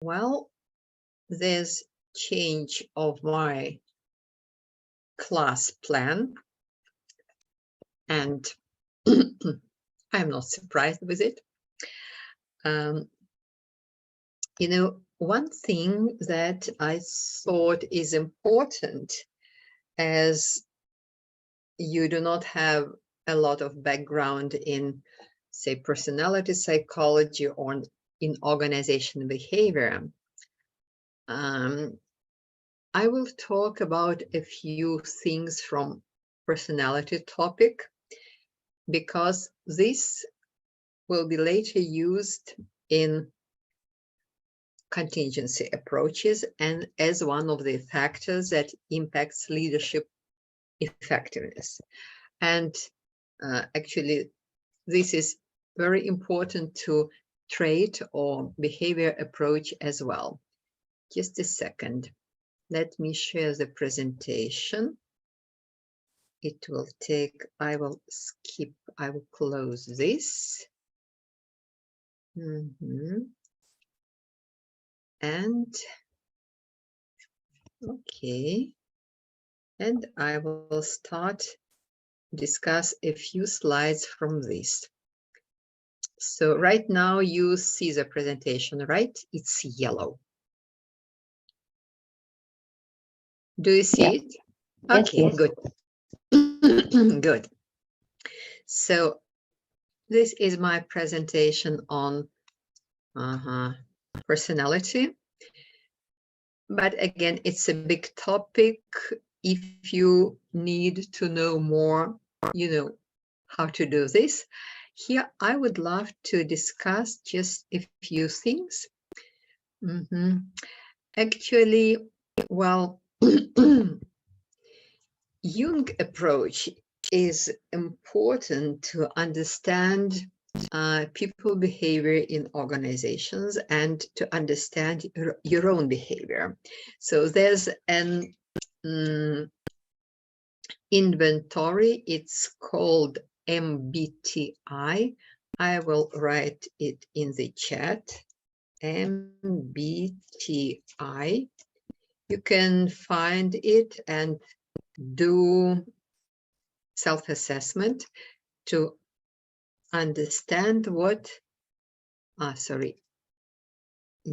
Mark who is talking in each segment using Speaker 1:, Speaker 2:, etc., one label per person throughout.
Speaker 1: Well, there's change of my class plan, and I'm not surprised with it. One thing that I thought is important, as you do not have a lot of background in, say, personality psychology or in organization behavior, I will talk about a few things from personality topic, because this will be later used in contingency approaches and as one of the factors that impacts leadership effectiveness. And actually, this is very important to trait or behavior approach as well. Just a second. Let me share the presentation. It will take, I will close this. And okay, and I will start discuss a few slides from this. So right now you see the presentation, right? It's yellow. Do you see it? Okay, yes. Good. Good. So this is my presentation on personality. But again, it's a big topic. If you need to know more, how to do this. Here, I would love to discuss just a few things. Actually, well, Jung approach is important to understand people behavior in organizations and to understand your own behavior. So there's an inventory, it's called MBTI. I will write it in the chat. MBTI. You can find it and do self-assessment to understand what,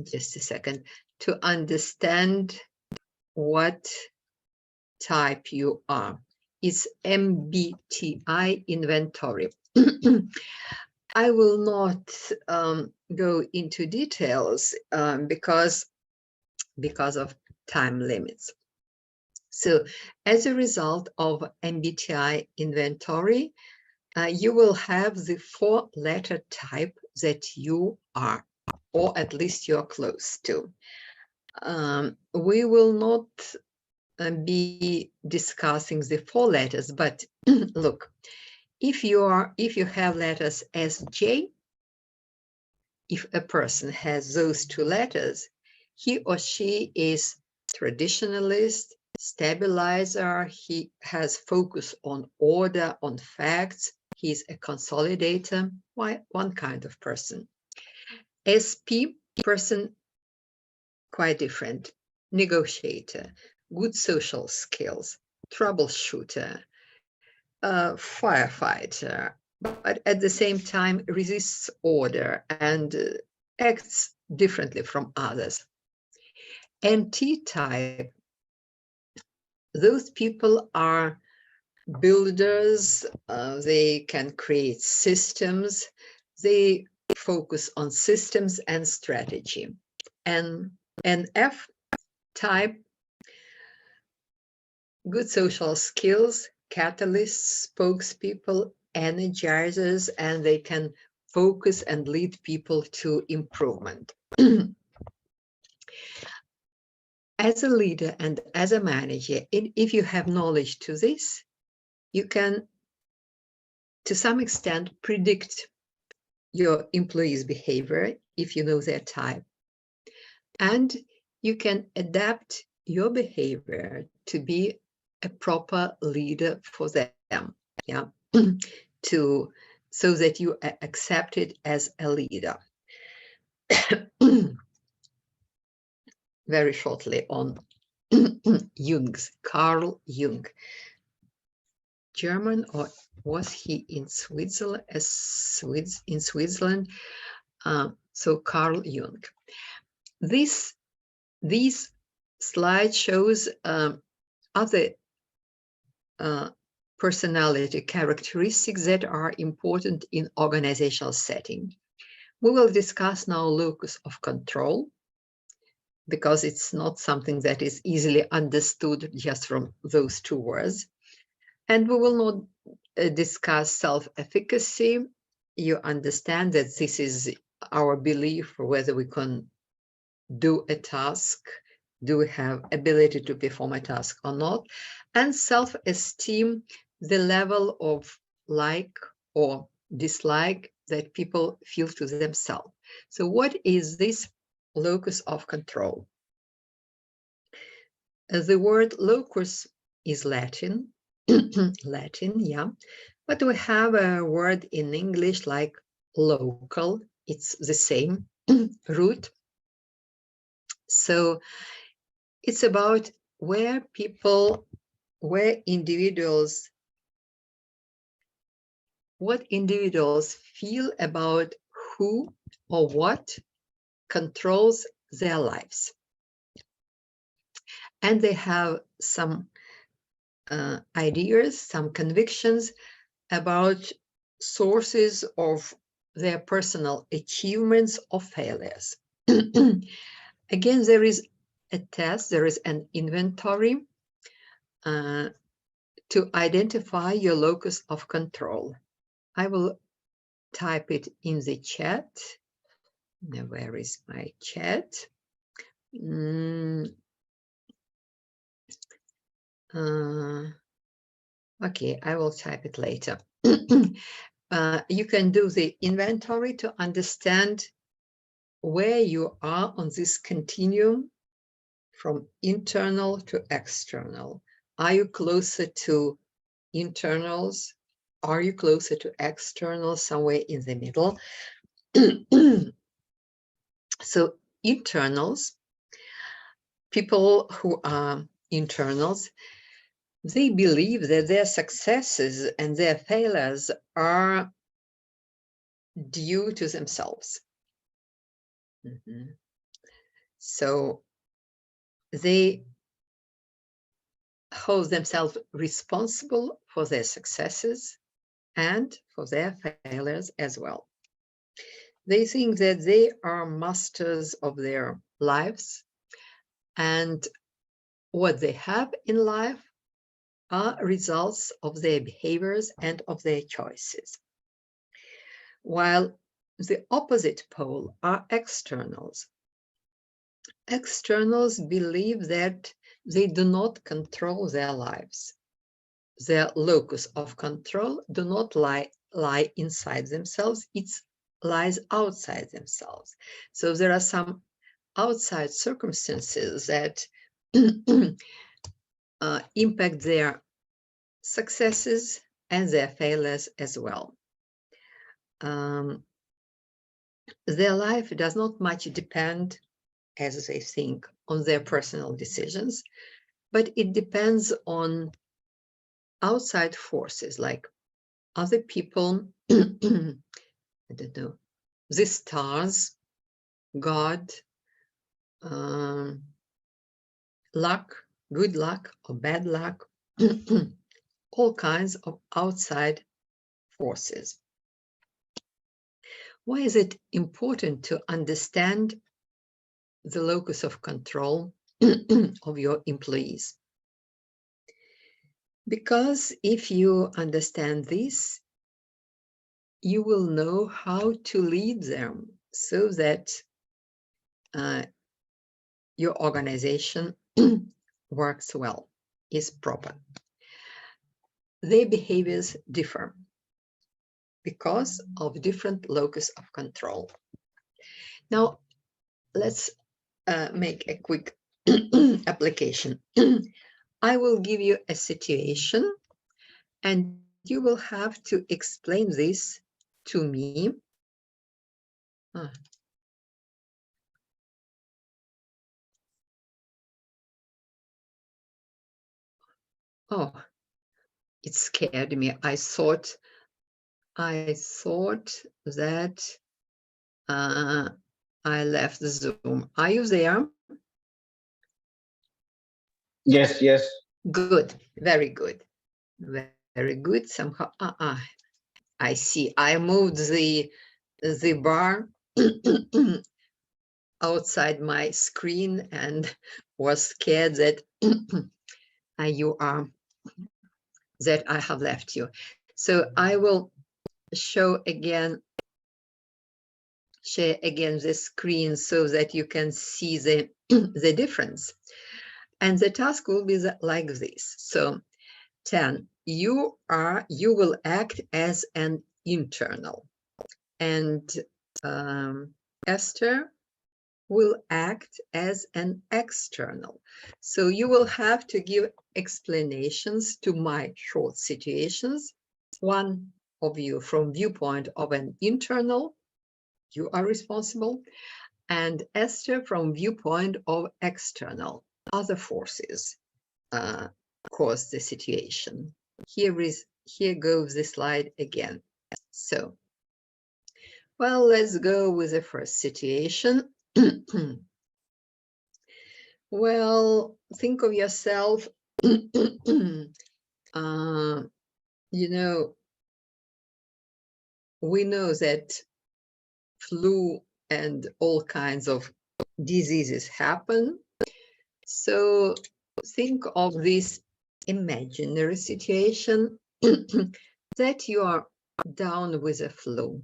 Speaker 1: just a second, to understand what type you are. It's MBTI inventory. I will not go into details because of time limits. So as a result of MBTI inventory, you will have the 4-letter type that you are, or at least you're close to. We will not be discussing the 4 letters, but look, if you have letters S, J, if a person has those 2 letters, he or she is traditionalist, stabilizer, he has focus on order, on facts, he's a consolidator, one kind of person. SP person, quite different, negotiator, good social skills, troubleshooter, firefighter, but at the same time resists order and acts differently from others. NT type, those people are builders, they can create systems, they focus on systems and strategy. And F type, good social skills, catalysts, spokespeople, energizers, and they can focus and lead people to improvement. As a leader and as a manager, if you have knowledge to this, you can, to some extent, predict your employees' behavior if you know their type. And you can adapt your behavior to be a proper leader for them, yeah, so that you are accepted as a leader. very shortly on Carl Jung. German, or was he in Switzerland? In Switzerland. So Carl Jung. This slide shows other personality characteristics that are important in organizational setting. We will discuss now locus of control, because it's not something that is easily understood just from those two words. And we will not discuss self-efficacy. You understand that this is our belief whether we can do a task, do we have ability to perform a task or not. And self-esteem, the level of like or dislike that people feel to themselves. So what is this locus of control? The word locus is Latin, yeah, but we have a word in English like local. It's the same root. So it's about where individuals, what individuals feel about who or what controls their lives. And they have some ideas, some convictions about sources of their personal achievements or failures. Again, there is a test, there is an inventory to identify your locus of control. I will type it in the chat. Now, where is my chat? Okay, I will type it later. You can do the inventory to understand where you are on this continuum from internal to external. Are you closer to internals? Are you closer to external, somewhere in the middle? So internals, people who are internals, they believe that their successes and their failures are due to themselves. So they hold themselves responsible for their successes and for their failures as well. They think that they are masters of their lives, and what they have in life are results of their behaviors and of their choices. While the opposite pole are externals. Externals believe that they do not control their lives. Their locus of control do not lie inside themselves, it lies outside themselves. So there are some outside circumstances that impact their successes and their failures as well. Their life does not much depend, as they think, on their personal decisions, but it depends on outside forces like other people, I don't know, the stars, God, luck, good luck or bad luck, all kinds of outside forces. Why is it important to understand the locus of control of your employees? Because if you understand this, you will know how to lead them so that your organization works well, is proper. Their behaviors differ because of different locus of control. Now, let's make a quick application. I will give you a situation and you will have to explain this to me. Oh, it scared me. I thought that I left the Zoom. Are you there?
Speaker 2: Yes, yes.
Speaker 1: Good, very good. Very good. Somehow, I see. I moved the bar outside my screen and was scared that that I have left you. So I will share again the screen so that you can see the the difference. And the task will be like this. So 10, you will act as an internal, and Esther will act as an external. So you will have to give explanations to my short situations. One of you from viewpoint of an internal, you are responsible, and Esther from viewpoint of external, other forces cause the situation. Here goes the slide again. So, well, let's go with the first situation. Well, think of yourself, you know, we know that flu and all kinds of diseases happen. So think of this imaginary situation that you are down with a flu.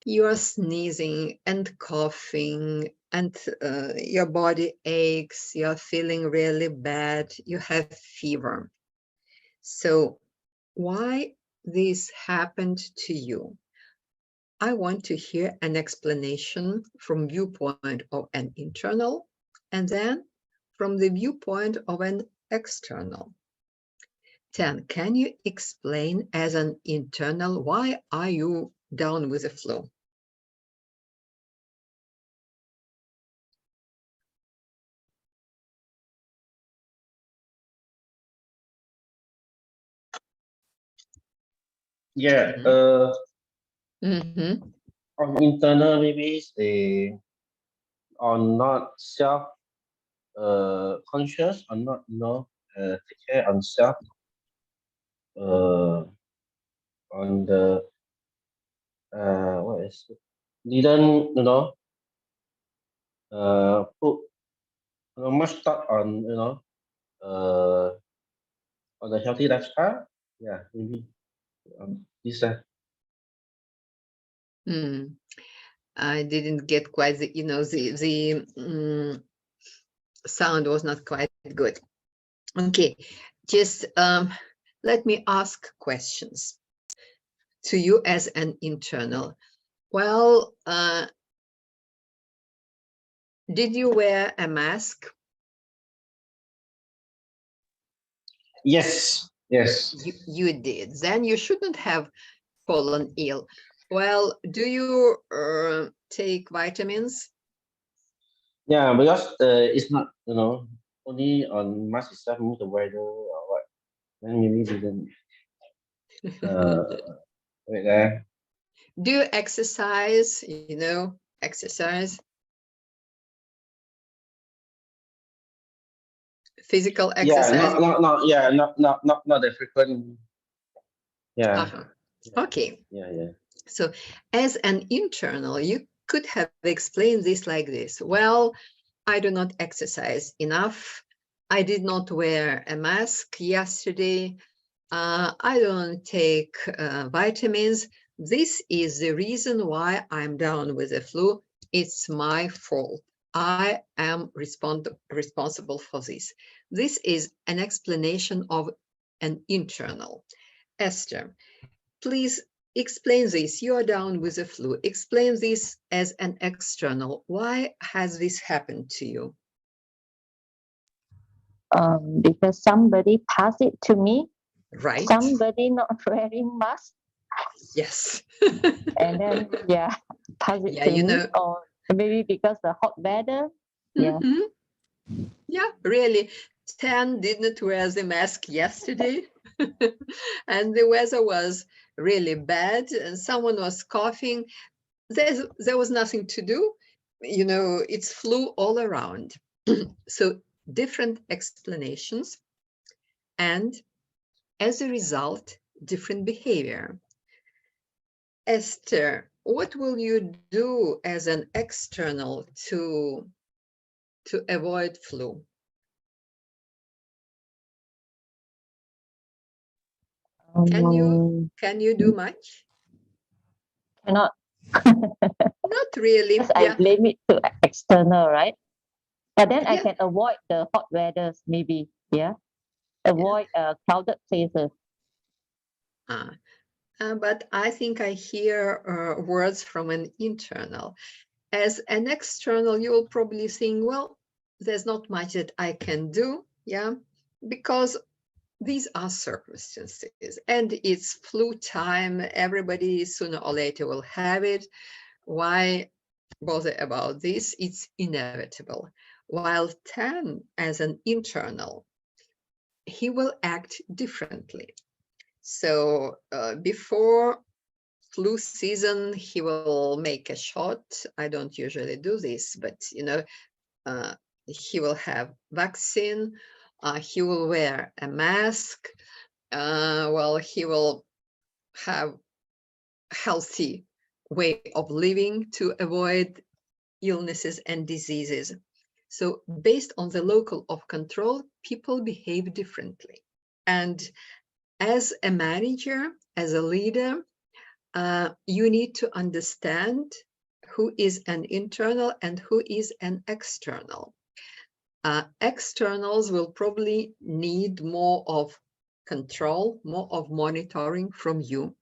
Speaker 1: You are sneezing and coughing, and your body aches, you're feeling really bad, you have fever. So why this happened to you? I want to hear an explanation from viewpoint of an internal, and then from the viewpoint of an external. 10, can you explain as an internal, why are you down with the flu?
Speaker 2: Yeah. On internal, maybe they are not self conscious, or not take care on self. On the what is it? Didn't put much thought on on the healthy lifestyle. Yeah, maybe this.
Speaker 1: I didn't get quite the, the sound was not quite good. Okay, just let me ask questions to you as an internal. Well, did you wear a mask?
Speaker 2: Yes, yes.
Speaker 1: You did. Then you shouldn't have fallen ill. Well, do you take vitamins?
Speaker 2: Yeah, because it's not, only on mask itself, maybe the weather or what. Then maybe didn't. Wait there.
Speaker 1: Do you exercise? Exercise. Physical exercise.
Speaker 2: Yeah, not that frequent. Yeah.
Speaker 1: Okay.
Speaker 2: Yeah.
Speaker 1: So as an internal, you could have explained this like this. Well, I do not exercise enough. I did not wear a mask yesterday. I don't take vitamins. This is the reason why I'm down with the flu. It's my fault. I am responsible for this. This is an explanation of an internal. Esther, please explain this. You are down with the flu. Explain this as an external. Why has this happened to you?
Speaker 3: Because somebody passed it to me.
Speaker 1: Right.
Speaker 3: Somebody not wearing mask.
Speaker 1: Yes.
Speaker 3: And then, pass it to me. Or maybe because the hot weather. Yeah.
Speaker 1: Yeah, really. 10 didn't wear the mask yesterday, and the weather was really bad, and someone was coughing. There was nothing to do. You know, it's flu all around. So different explanations, and as a result, different behavior. Esther, what will you do as an external to avoid flu? Can you do much?
Speaker 3: Cannot.
Speaker 1: Not really.
Speaker 3: Because I blame it to external, right? But then I can avoid the hot weather, maybe. Yeah. Avoid crowded places.
Speaker 1: But I think I hear words from an internal. As an external, you will probably think, well, there's not much that I can do, yeah, because these are circumstances, and it's flu time. Everybody sooner or later will have it. Why bother about this? It's inevitable. While 10, as an internal, he will act differently. So before flu season, he will make a shot. I don't usually do this, but you know, he will have vaccine. He will wear a mask. Well, he will have healthy way of living to avoid illnesses and diseases. So based on the local of control, people behave differently. And as a manager, as a leader, you need to understand who is an internal and who is an external. Externals will probably need more of control, more of monitoring from you,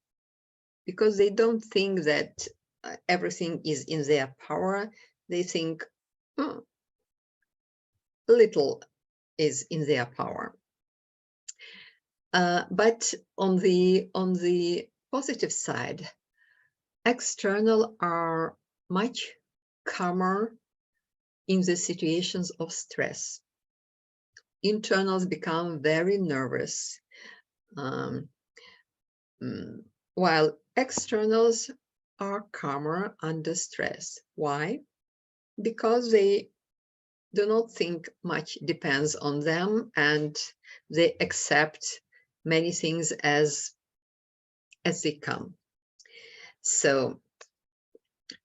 Speaker 1: because they don't think that everything is in their power. They think little is in their power. But on the positive side, external are much calmer in the situations of stress. Internals become very nervous, while externals are calmer under stress. Why? Because they do not think much depends on them, and they accept many things as they come. So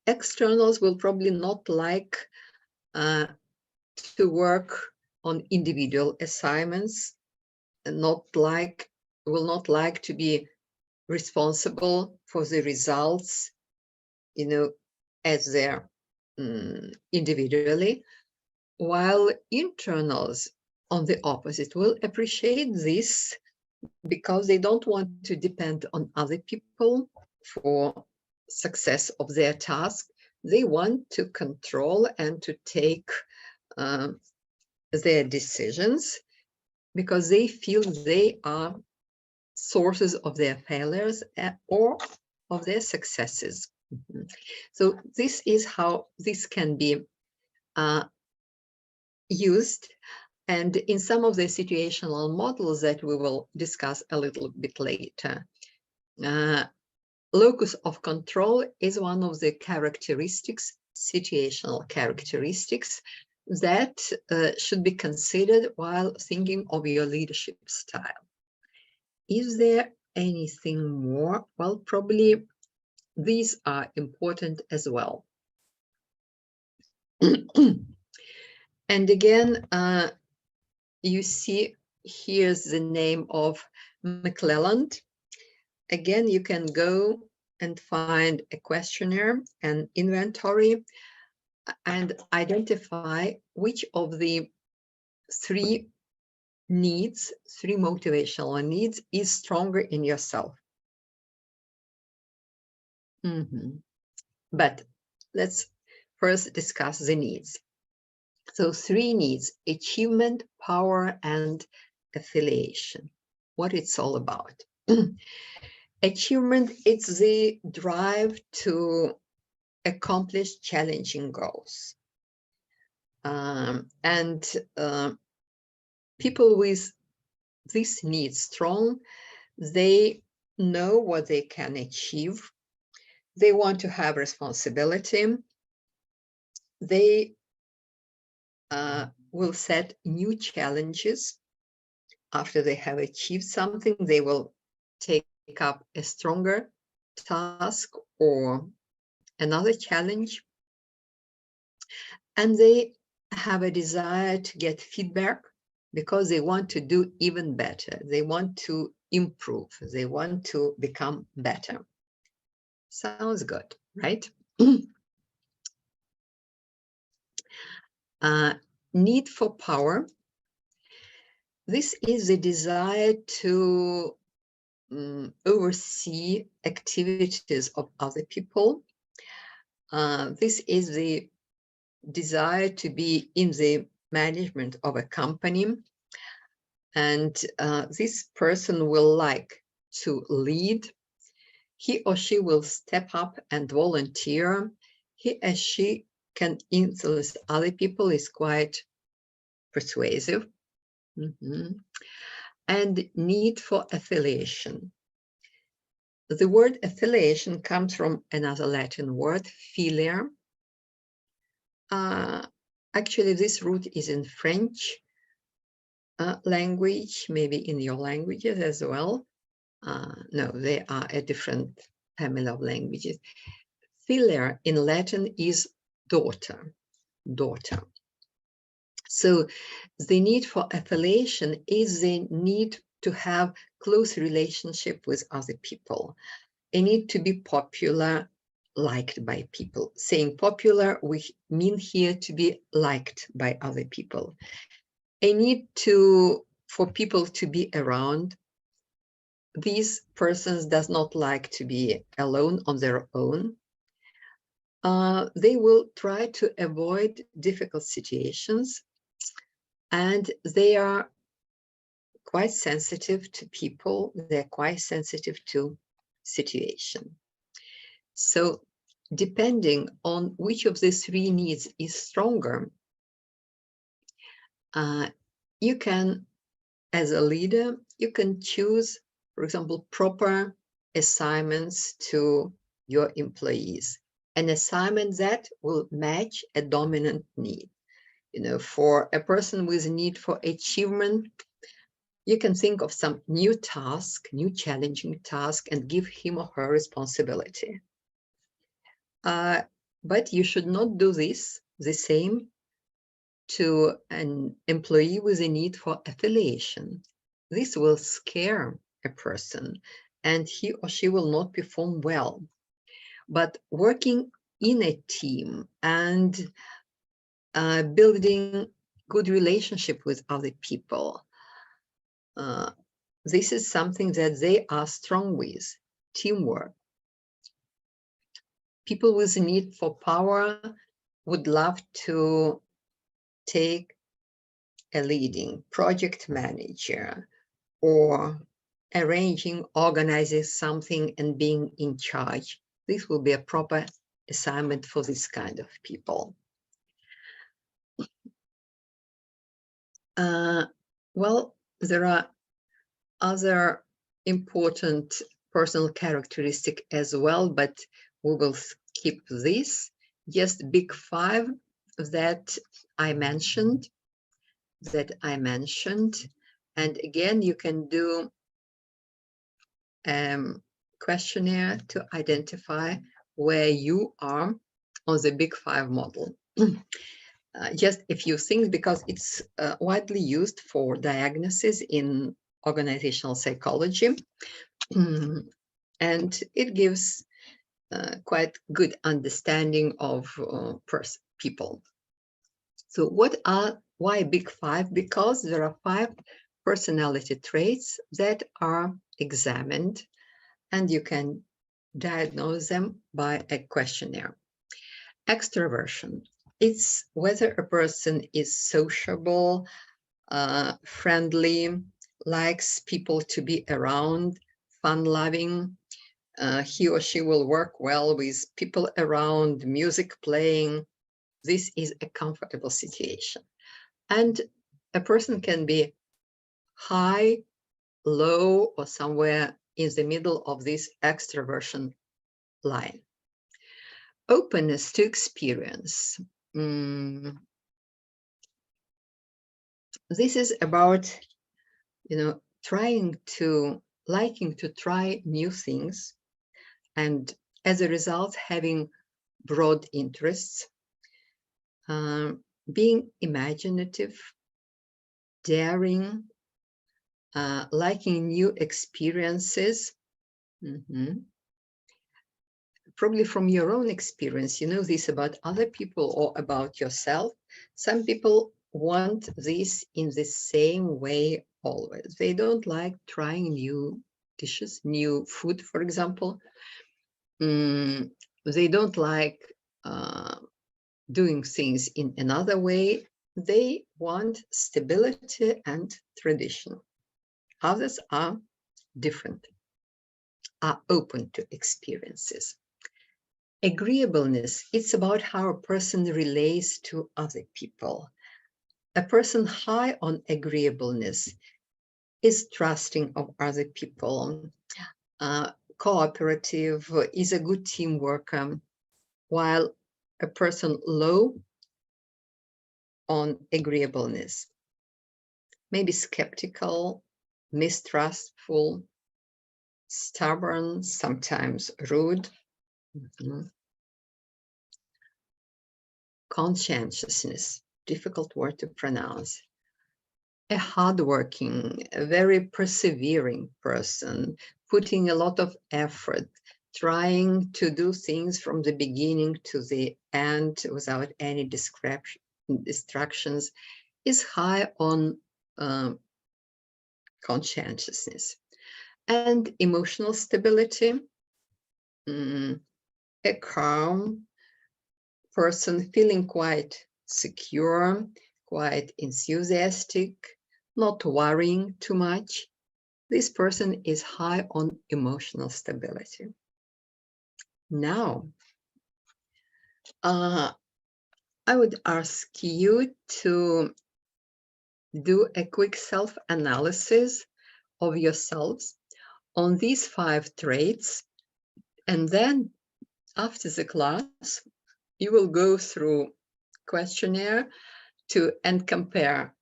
Speaker 1: externals will probably not like to work on individual assignments, and will not like to be responsible for the results, you know, as they're individually, while internals, on the opposite, will appreciate this because they don't want to depend on other people for success of their task. They want to control and to take their decisions because they feel they are sources of their failures or of their successes. So this is how this can be used. And in some of the situational models that we will discuss a little bit later, locus of control is one of the characteristics, situational characteristics, that should be considered while thinking of your leadership style. Is there anything more? Well, probably these are important as well. And again, you see here's the name of McClelland. Again, you can go and find a questionnaire and inventory and identify which of the three motivational needs is stronger in yourself. But let's first discuss the needs. So 3 needs: achievement, power, and affiliation. What it's all about. Achievement, it's the drive to accomplish challenging goals. And people with this need strong, they know what they can achieve. They want to have responsibility. They will set new challenges. After they have achieved something, they will take up a stronger task or another challenge. And they have a desire to get feedback because they want to do even better. They want to improve. They want to become better. Sounds good, right? Need for power. This is the desire to oversee activities of other people. This is the desire to be in the management of a company. And this person will like to lead. He or she will step up and volunteer. He or she can influence other people, is quite persuasive. And need for affiliation. The word affiliation comes from another Latin word, filia. Actually, this root is in French language, maybe in your languages as well. No, they are a different family of languages. Filia in Latin is daughter, daughter. So the need for affiliation is the need to have close relationship with other people. A need to be popular, liked by people. Saying popular, we mean here to be liked by other people. A need for people to be around. These persons does not like to be alone on their own. They will try to avoid difficult situations, and they are quite sensitive to people. They're quite sensitive to situation. So depending on which of the three needs is stronger, you can, as a leader, you can choose, for example, proper assignments to your employees. An assignment that will match a dominant need. You know, for a person with a need for achievement, you can think of some new task, new challenging task, and give him or her responsibility. But you should not do this the same to an employee with a need for affiliation. This will scare a person, and he or she will not perform well. But working in a team and building good relationship with other people, this is something that they are strong with. Teamwork. People with a need for power would love to take a leading project manager or arranging, organizing something and being in charge. This will be a proper assignment for this kind of people. Well, there are other important personal characteristics as well, but we will skip this. Just big five that I mentioned. And again, you can do questionnaire to identify where you are on the big five model. Just a few things, because it's widely used for diagnosis in organizational psychology, and it gives quite good understanding of people. So why big five? Because there are 5 personality traits that are examined, and you can diagnose them by a questionnaire. Extroversion. It's whether a person is sociable, friendly, likes people to be around, fun-loving. He or she will work well with people around, music playing. This is a comfortable situation. And a person can be high, low, or somewhere in the middle of this extroversion line. Openness to experience. This is about, liking to try new things, and as a result, having broad interests, being imaginative, daring, liking new experiences. Probably from your own experience, you know this about other people or about yourself. Some people want this in the same way always. They don't like trying new dishes, new food, for example. They don't like doing things in another way. They want stability and tradition. Others are different, are open to experiences. Agreeableness, it's about how a person relates to other people. A person high on agreeableness is trusting of other people, cooperative, is a good team worker, while a person low on agreeableness, maybe skeptical, mistrustful, stubborn, sometimes rude. Conscientiousness, difficult word to pronounce. A hardworking, a very persevering person, putting a lot of effort, trying to do things from the beginning to the end without any distractions, is high on conscientiousness. And emotional stability, a calm person, feeling quite secure, quite enthusiastic, not worrying too much. This person is high on emotional stability. Now, I would ask you to do a quick self-analysis of yourselves on these 5 traits, and then after the class, you will go through questionnaire and compare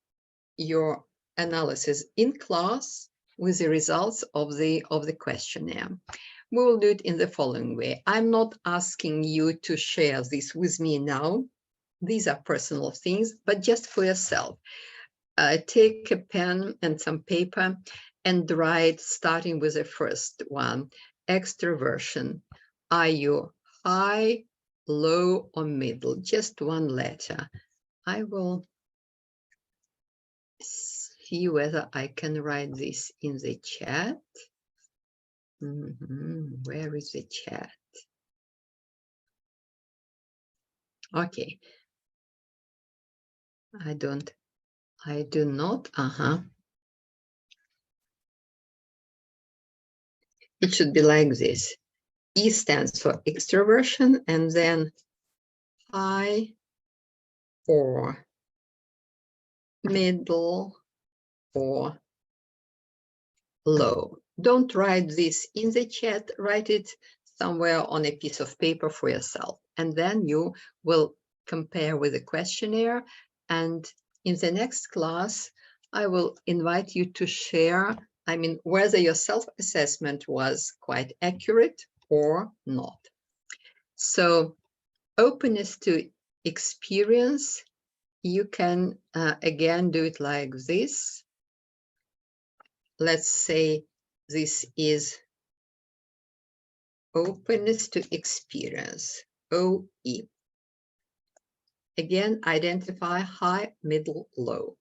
Speaker 1: your analysis in class with the results of the questionnaire. We will do it in the following way. I'm not asking you to share this with me now. These are personal things, but just for yourself. Take a pen and some paper and write, starting with the first one, extroversion. Are you high, low, or middle? Just one letter. I will see whether I can write this in the chat. Where is the chat? Okay. I do not. It should be like this. E stands for extroversion, and then high or middle or low. Don't write this in the chat, write it somewhere on a piece of paper for yourself. And then you will compare with the questionnaire. And in the next class, I will invite you to share, whether your self-assessment was quite accurate or not. So, openness to experience, you can again do it like this. Let's say this is openness to experience, OE. Again, identify high, middle, low.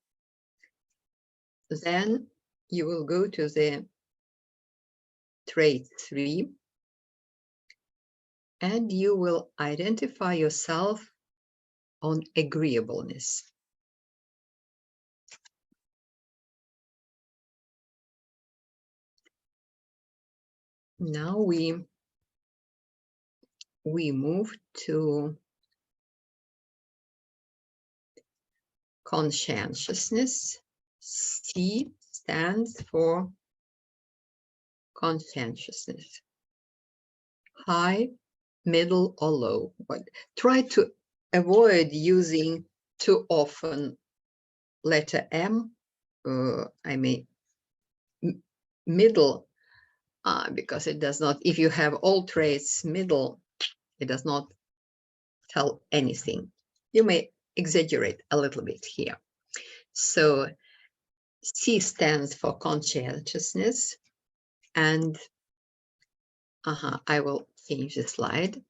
Speaker 1: Then you will go to the trait 3, and you will identify yourself on agreeableness. Now we move to conscientiousness. C stands for conscientiousness. High, middle, or low. But try to avoid using too often letter M, middle, because it does not, if you have all traits middle, it does not tell anything. You may exaggerate a little bit here. So C stands for conscientiousness, and I will change the slide.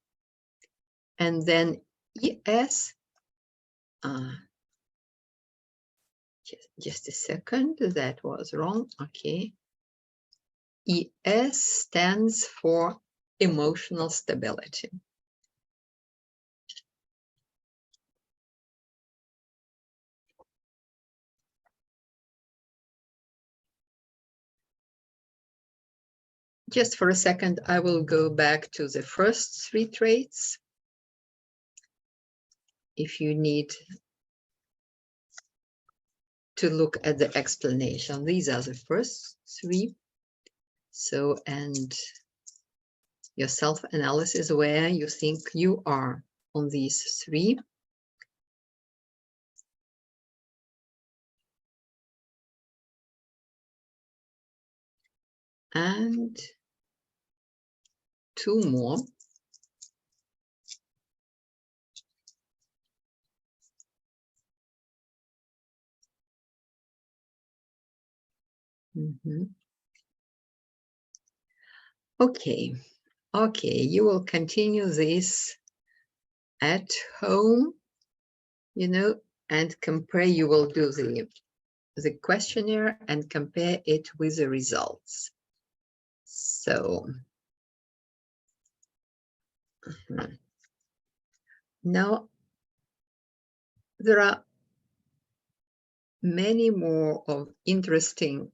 Speaker 1: And then ES, just a second, that was wrong. Okay. ES stands for emotional stability. Just for a second, I will go back to the first three traits. If you need to look at the explanation, these are the first three. So, and your self-analysis, where you think you are on these three. And two more. Okay, you will continue this at home, and compare. You will do the questionnaire and compare it with the results. So now there are many more of interesting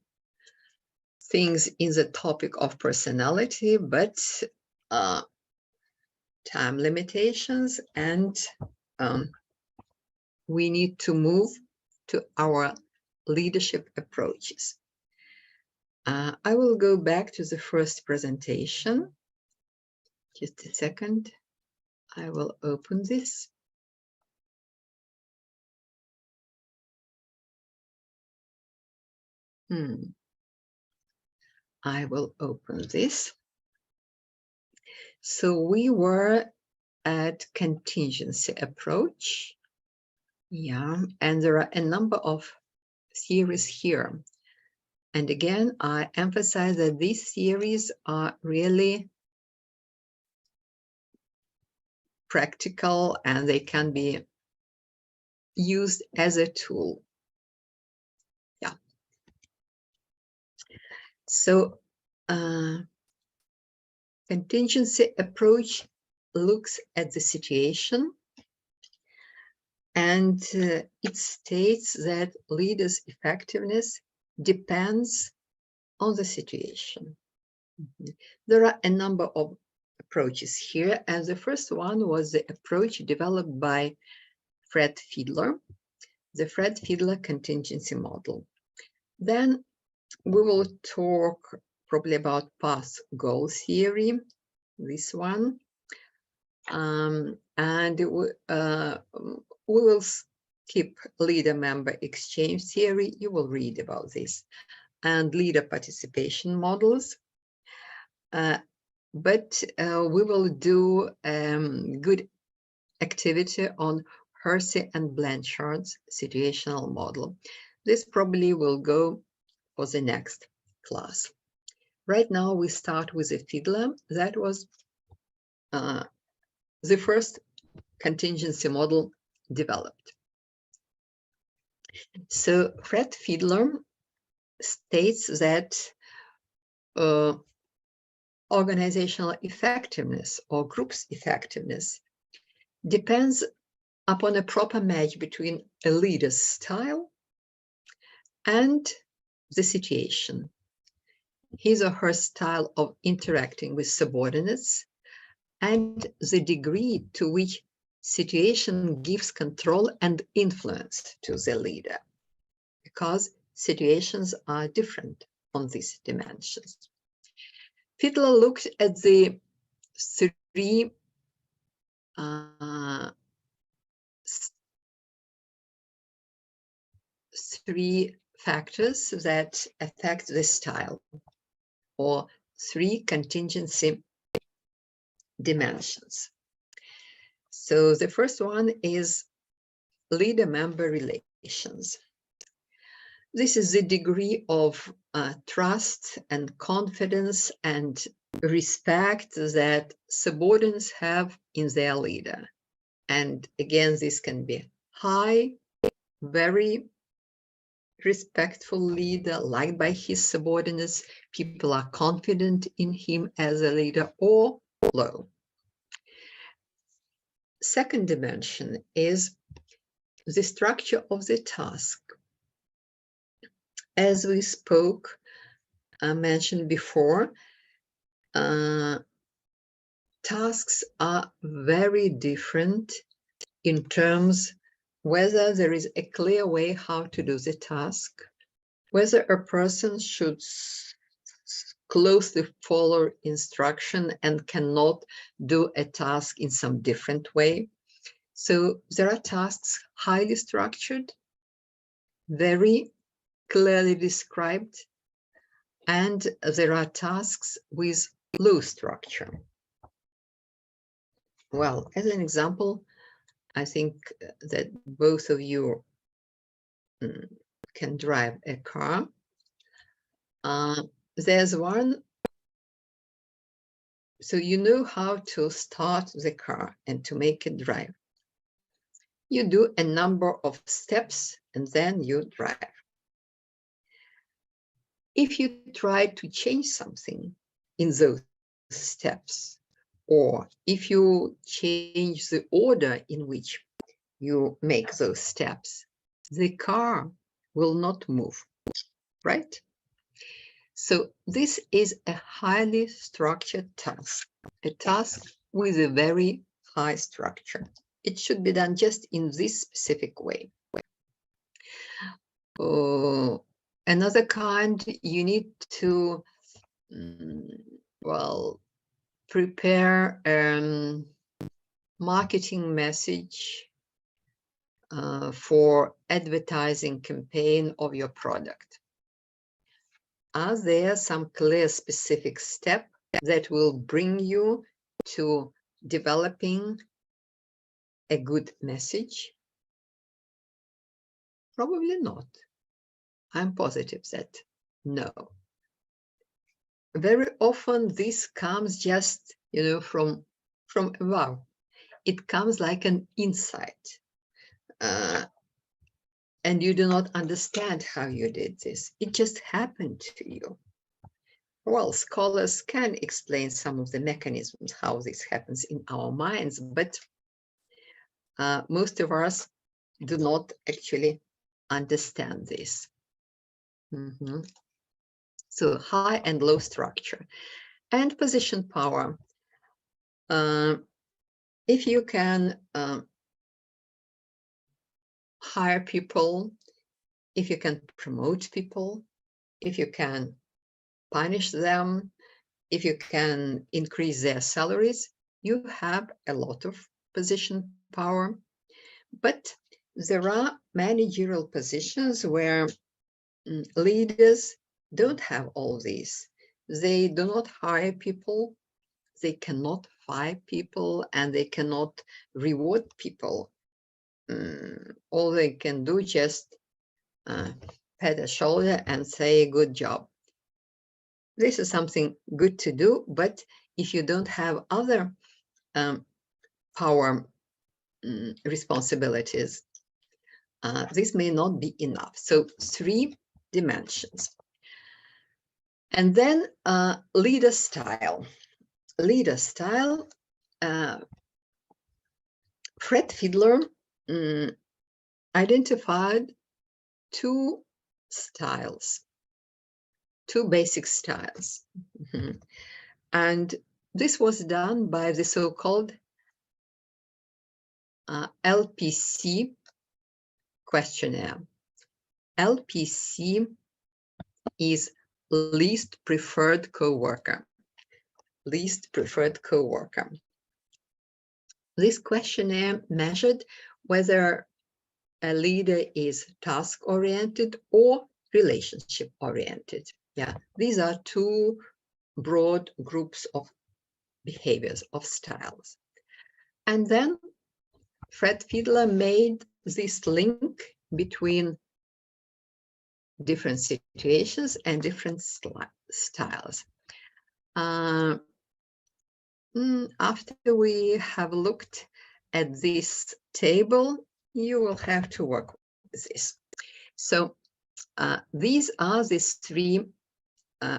Speaker 1: things in the topic of personality, but time limitations, and we need to move to our leadership approaches. I will go back to the first presentation. Just a second. I will open this. I will open this. So we were at contingency approach. Yeah, and there are a number of theories here. And again, I emphasize that these theories are really practical and they can be used as a tool. Yeah. So contingency approach looks at the situation, and it states that leaders' effectiveness depends on the situation. There are a number of approaches here, and the first one was the approach developed by Fred Fiedler, the Fred Fiedler contingency model. Then we will talk probably about path goal theory, this one, and we will skip leader member exchange theory. You will read about this, and leader participation models. But we will do good activity on Hersey and Blanchard's situational model. This probably will go for the next class. Right now we start with the Fiedler. That was the first contingency model developed. So Fred Fiedler states that organizational effectiveness or group's effectiveness depends upon a proper match between a leader's style and the situation, his or her style of interacting with subordinates, and the degree to which situation gives control and influence to the leader. Because situations are different on these dimensions. Fiedler looked at the three factors that affect the style, or three contingency dimensions. So the first one is leader-member relations. This is the degree of trust and confidence and respect that subordinates have in their leader. And again, this can be high, very respectful leader, liked by his subordinates. People are confident in him as a leader, or low. Second dimension is the structure of the task. As we mentioned before, tasks are very different in terms whether there is a clear way how to do the task, whether a person should closely follow instruction and cannot do a task in some different way. So there are tasks highly structured, very clearly described, and there are tasks with low structure. Well, as an example, I think that both of you can drive a car. There's one, so you know how to start the car and to make it drive. You do a number of steps and then you drive. If you try to change something in those steps, or if you change the order in which you make those steps, the car will not move, right? So this is a highly structured task, a task with a very high structure. It should be done just in this specific way. Another kind, you need to, well, prepare a marketing message for advertising campaign of your product. Are there some clear specific steps that will bring you to developing a good message? Probably not. I'm positive that no. Very often this comes just, from above. It comes like an insight. And you do not understand how you did this. It just happened to you. Well, scholars can explain some of the mechanisms, how this happens in our minds, but most of us do not actually understand this. So high and low structure. And position power. If you can hire people, if you can promote people, if you can punish them, if you can increase their salaries, you have a lot of position power. But there are managerial positions where leaders don't have all these. They do not hire people, they cannot fire people, and they cannot reward people. All they can do just pat a shoulder and say, good job. This is something good to do, but if you don't have other power responsibilities, this may not be enough. So 3 dimensions. And then leader style. Leader style, Fred Fiedler identified 2 styles, 2 basic styles. And this was done by the so-called LPC questionnaire. LPC is least preferred coworker. Least preferred coworker. This questionnaire measured whether a leader is task-oriented or relationship-oriented. Yeah, these are two broad groups of behaviors, of styles. And then Fred Fiedler made this link between different situations and different styles. After we have looked at this table, you will have to work with this. So these are the three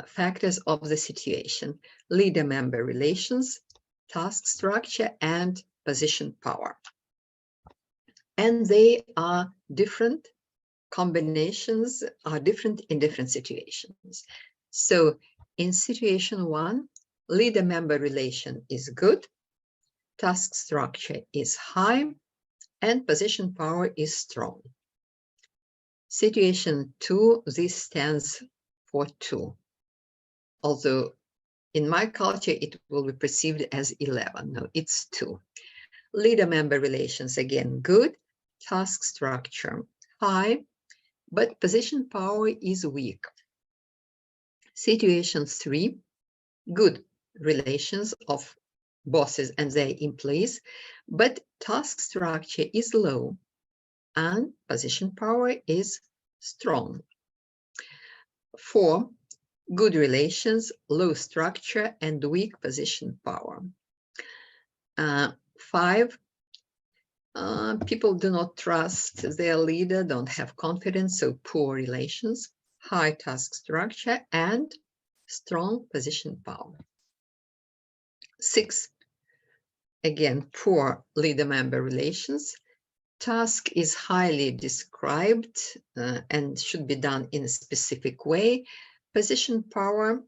Speaker 1: factors of the situation: leader-member relations, task structure, and position power. And they are different. Combinations are different in different situations. So in situation 1, leader-member relation is good, task structure is high, and position power is strong. Situation 2, this stands for 2. Although in my culture, it will be perceived as 11. No, it's 2. Leader-member relations, again, good, task structure high, but position power is weak. Situation 3, good relations of bosses and their employees, but task structure is low and position power is strong. 4, good relations, low structure, and weak position power. 5, people do not trust their leader, don't have confidence, so poor relations, high task structure, and strong position power. 6, again, poor leader-member relations. Task is highly described and should be done in a specific way. Position power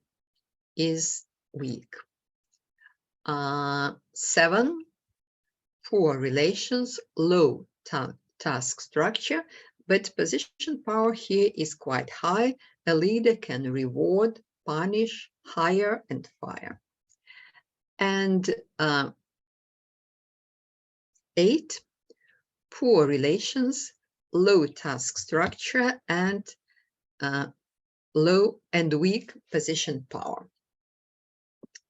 Speaker 1: is weak. 7, poor relations, low task structure, but position power here is quite high. A leader can reward, punish, hire, and fire. And 8, poor relations, low task structure, and low and weak position power.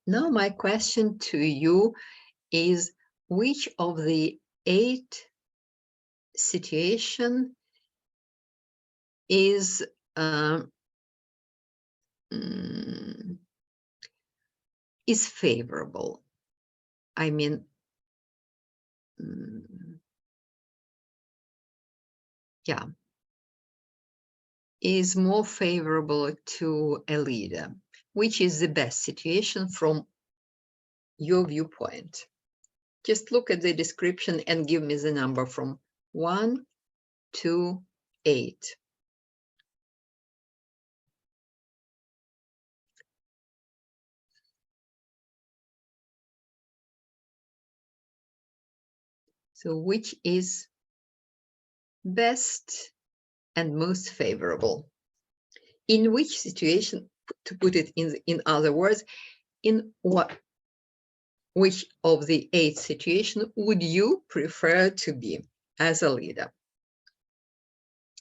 Speaker 1: Now my question to you is, which of the 8 situation is favorable? I mean, yeah, is more favorable to a leader? Which is the best situation from your viewpoint? Just look at the description and give me the number from 1 to 8. So which is best and most favorable? In which situation, to put it in other words, in which of the 8 situations would you prefer to be as a leader?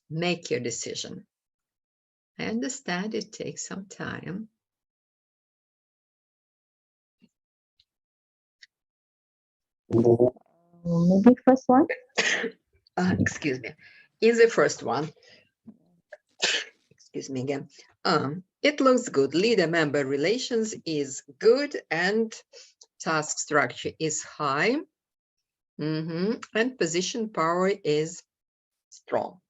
Speaker 1: Make your decision. I understand it takes some time.
Speaker 3: Maybe first one.
Speaker 1: Excuse me. In the first one, excuse me again. It looks good. Leader-member relations is good and task structure is high. And position power is strong.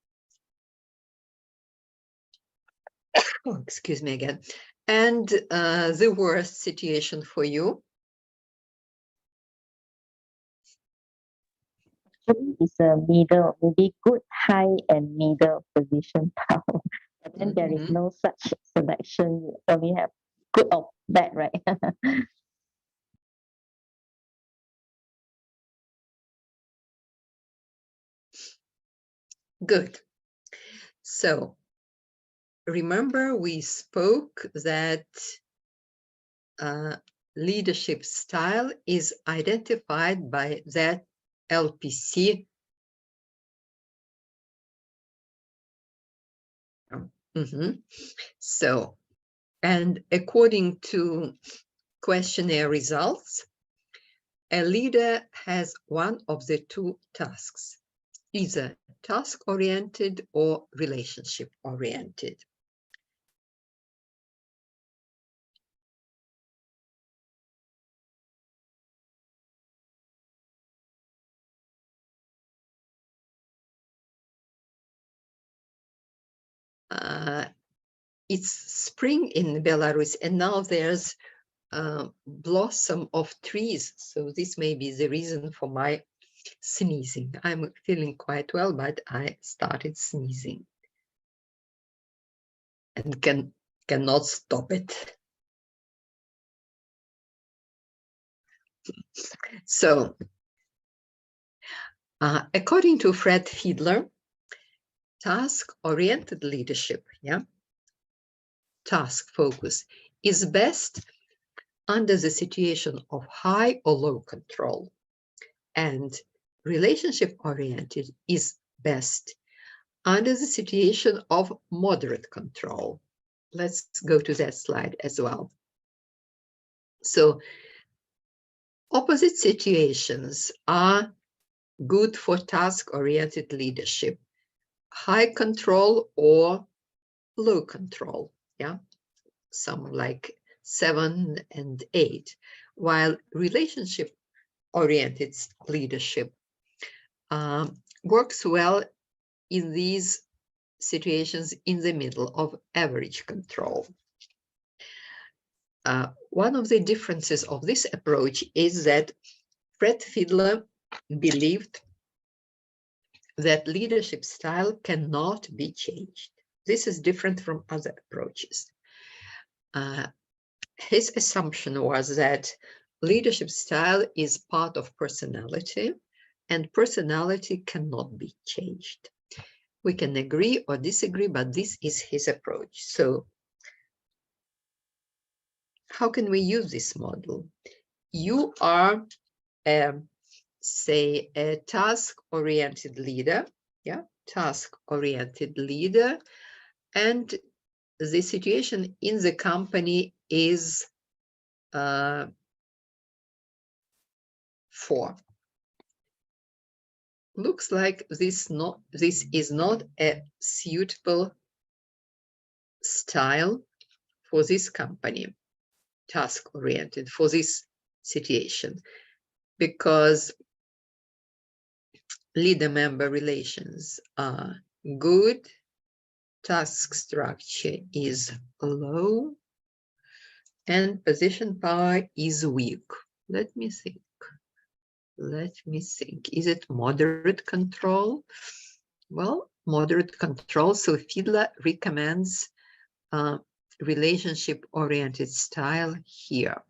Speaker 1: Oh, excuse me again. And the worst situation for you?
Speaker 3: It's a middle, maybe good, high, and middle position power. But then there is no such selection. So we have good or bad, right?
Speaker 1: Good. So remember, we spoke that leadership style is identified by that LPC. So, and according to questionnaire results, a leader has one of the two tasks, either task-oriented or relationship-oriented. It's spring in Belarus, and now there's blossom of trees. So this may be the reason for my sneezing. I'm feeling quite well, but I started sneezing and cannot stop it. So, according to Fred Fiedler, task-oriented leadership, task focus, is best under the situation of high or low control, and relationship-oriented is best under the situation of moderate control. Let's go to that slide as well. So, opposite situations are good for task-oriented leadership, high control or low control, some like 7 and 8, while relationship-oriented leadership works well in these situations in the middle of average control. One of the differences of this approach is that Fred Fiedler believed that leadership style cannot be changed. This is different from other approaches. His assumption was that leadership style is part of personality, and personality cannot be changed. We can agree or disagree, but this is his approach. So, how can we use this model? You are, say, a task-oriented leader, task-oriented leader, and the situation in the company is 4. Looks like this is not a suitable style for this company, task-oriented, for this situation, because leader-member relations are good, task structure is low, and position power is weak. Let me think. Is it moderate control? Well, moderate control. So Fiedler recommends relationship-oriented style here.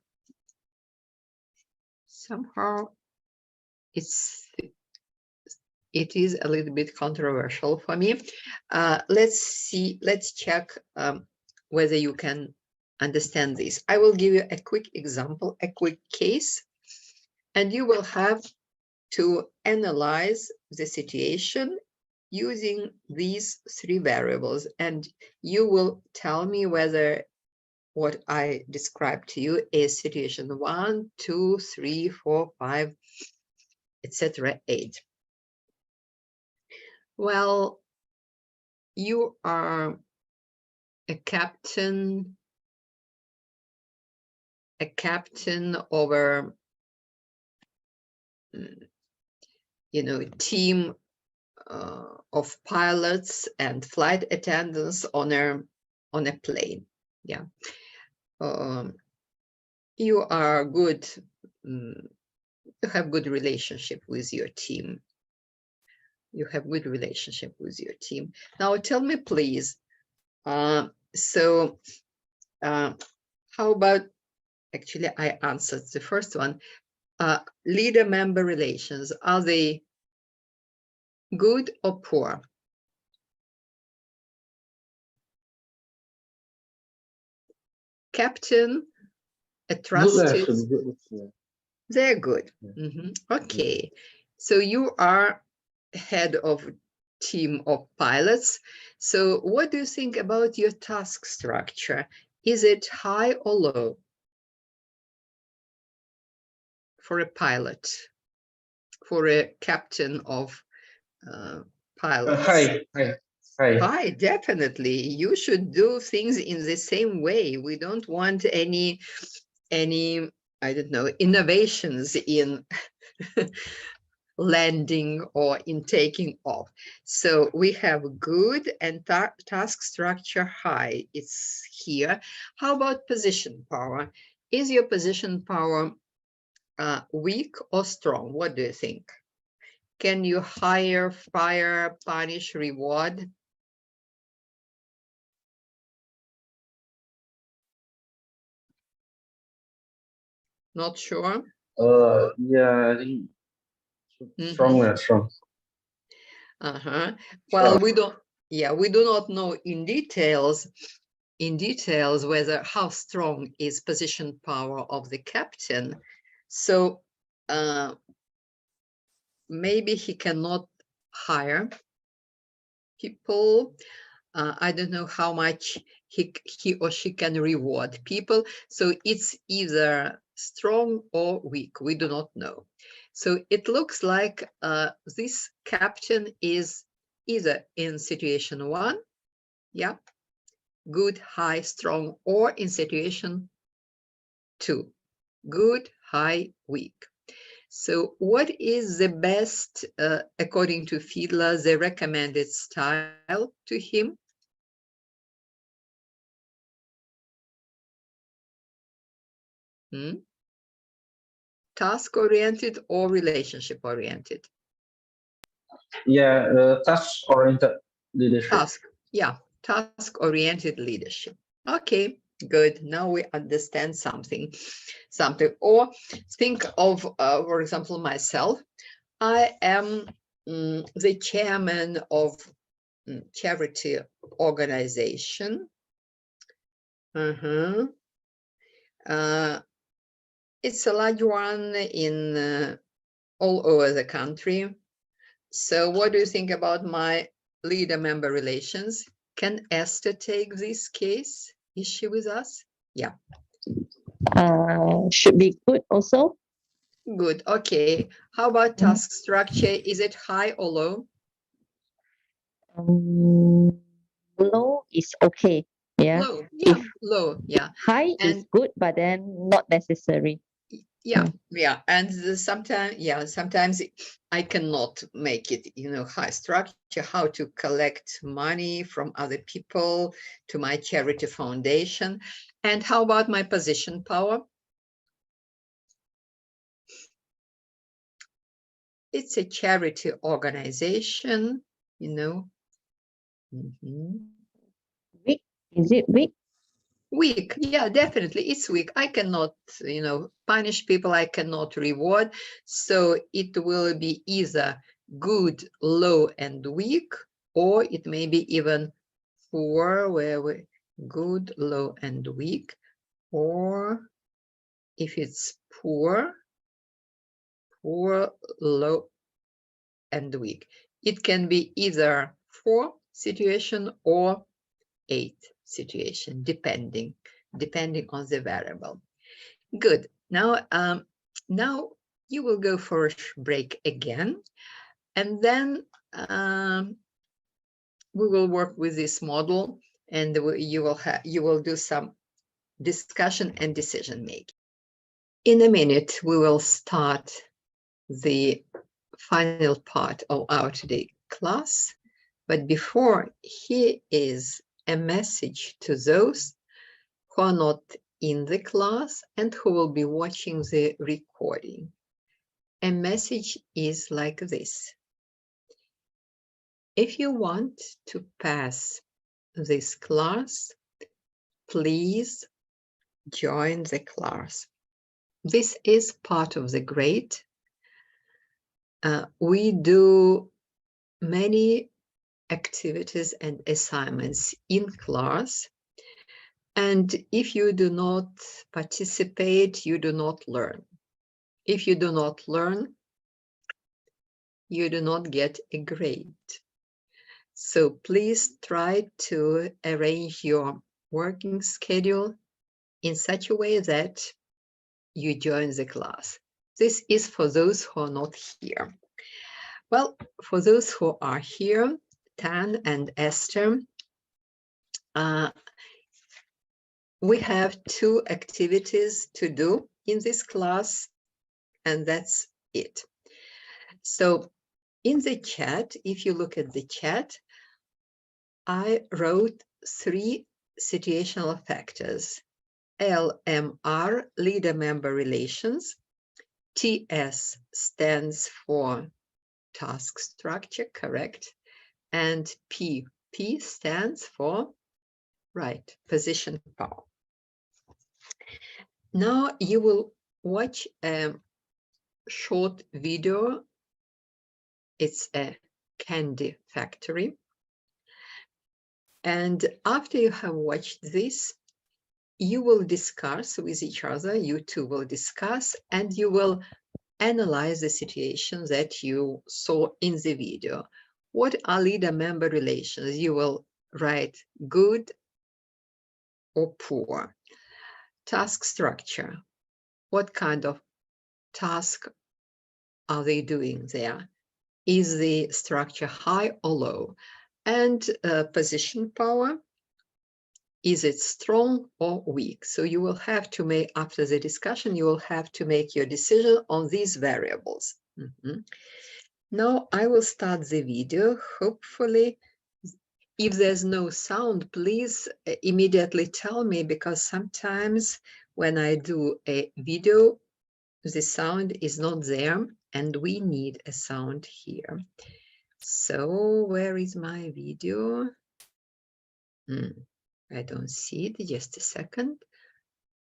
Speaker 1: Somehow it is a little bit controversial for me. Let's check whether you can understand this. I will give you a quick example, a quick case, and you will have to analyze the situation using these 3 variables, and you will tell me whether what I described to you is situation 1, 2, 3, 4, 5, etc., 8. Well, you are a captain over, team of pilots and flight attendants on a plane. You are good. You have good relationship with your team. Now tell me, please. How about, actually, I answered the first one. Leader-member relations, are they good or poor? captain, a
Speaker 2: Good,
Speaker 1: trusted.
Speaker 2: should be good. Yeah.
Speaker 1: They're good.
Speaker 2: Yeah.
Speaker 1: Okay, so you are head of team of pilots. So what do you think about your task structure? Is it high or low for a pilot, for a captain of pilots?
Speaker 2: High.
Speaker 1: High, definitely. You should do things in the same way. We don't want any, I don't know, innovations in landing or in taking off. So we have good and task structure high. It's here. How about position power? Is your position power weak or strong? What do you think? Can you hire, fire, punish, reward? Not sure.
Speaker 2: Yeah, I think strong. Strong.
Speaker 1: Well, we don't. Yeah, we do not know in details whether how strong is position power of the captain. So maybe he cannot hire people. I don't know how much he or she can reward people. So it's either strong or weak. We do not know. So it looks like this captain is either in situation 1, yeah, good, high, strong, or in situation 2, good, high, weak. So what is the best, according to Fiedler, the recommended style to him? Task-oriented or relationship-oriented?
Speaker 2: Yeah, task-oriented leadership.
Speaker 1: Task-oriented leadership. Okay, good. Now we understand something. Or think of, for example, myself. I am the chairman of charity organization. It's a large one in all over the country. So what do you think about my leader-member relations? Can Esther take this case? Is she with us? Yeah.
Speaker 3: Should be good also.
Speaker 1: Good. Okay. How about task structure? Is it high or low?
Speaker 3: Low is okay. Yeah.
Speaker 1: Low. Yeah. Low. Yeah.
Speaker 3: High is good, but then not necessary.
Speaker 1: Yeah. And sometimes I cannot make it, high structure, how to collect money from other people to my charity foundation. And how about my position power? It's a charity organization,
Speaker 3: Weak? Is it weak?
Speaker 1: Weak, yeah, definitely, it's weak. I cannot, punish people, I cannot reward. So it will be either good, low, and weak, or it may be even poor, where we good, low, and weak, or if it's poor, low, and weak. It can be either 4 situation or 8 situation, depending on the variable. Good. Now you will go for a break again, and then we will work with this model, and you will do some discussion and decision making. In a minute, we will start the final part of our today class, but before, here is a message to those who are not in the class and who will be watching the recording. A message is like this. If you want to pass this class, please join the class. This is part of the grade. We do many activities and assignments in class. And if you do not participate, you do not learn. If you do not learn, you do not get a grade. So please try to arrange your working schedule in such a way that you join the class. This is for those who are not here. Well, for those who are here, Tan and Esther, we have 2 activities to do in this class, and that's it. So in the chat, if you look at the chat, I wrote 3 situational factors: LMR, leader-member relations, TS stands for task structure, correct, and P stands for, right, position power. Now you will watch a short video. It's a candy factory. And after you have watched this, you will discuss with each other, you two will discuss, and you will analyze the situation that you saw in the video. What are leader-member relations? You will write good or poor. Task structure. What kind of task are they doing there? Is the structure high or low? And position power. Is it strong or weak? So you will have to make, after the discussion, you will have to make your decision on these variables. Now I will start the video. Hopefully, if there's no sound, please immediately tell me, because sometimes when I do a video, the sound is not there and we need a sound here. So where is my video? I don't see it. Just a second.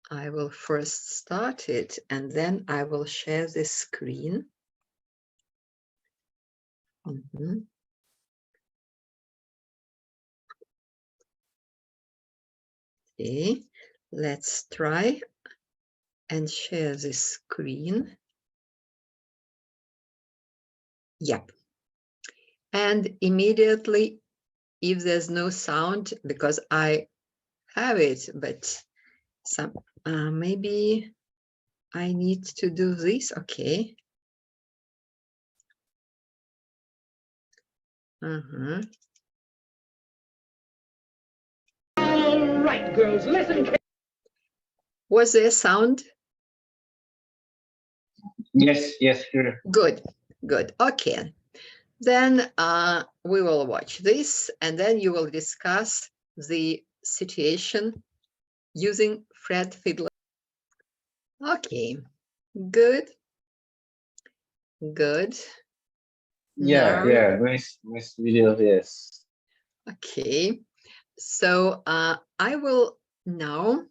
Speaker 1: I will first start it and then I will share the screen. Okay, let's try and share the screen. Yep. And immediately, if there's no sound, because I have it, but some maybe I need to do this. Okay.
Speaker 4: All right, girls, listen.
Speaker 1: Was there sound?
Speaker 2: Yes, sure.
Speaker 1: Good. Okay. Then we will watch this and then you will discuss the situation using Fred Fiedler. Okay, good.
Speaker 2: Yeah, nice video, yes.
Speaker 1: Okay, so I will now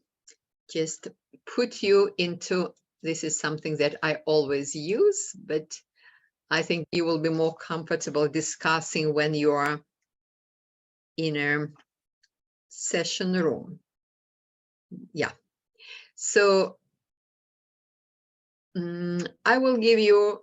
Speaker 1: just put you into, this is something that I always use, but I think you will be more comfortable discussing when you are in a session room. Yeah, so I will give you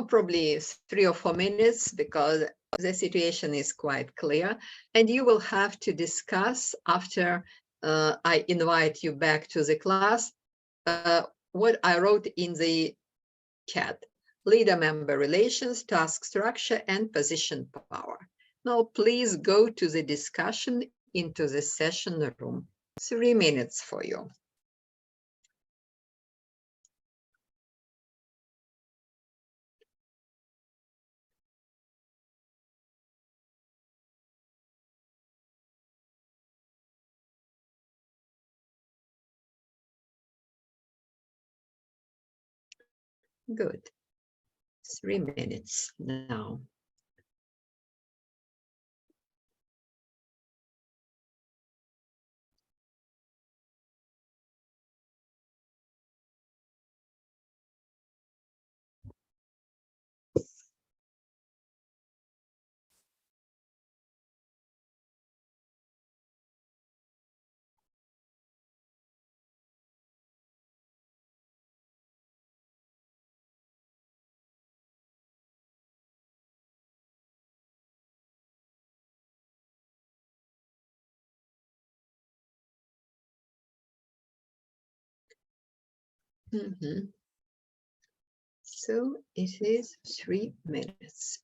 Speaker 1: probably 3 or 4 minutes because the situation is quite clear, and you will have to discuss after I invite you back to the class what I wrote in the chat: leader-member relations, task structure, and position power. Now, please go to the discussion into the session room. 3 minutes for you. Good. 3 minutes now. So it is 3 minutes.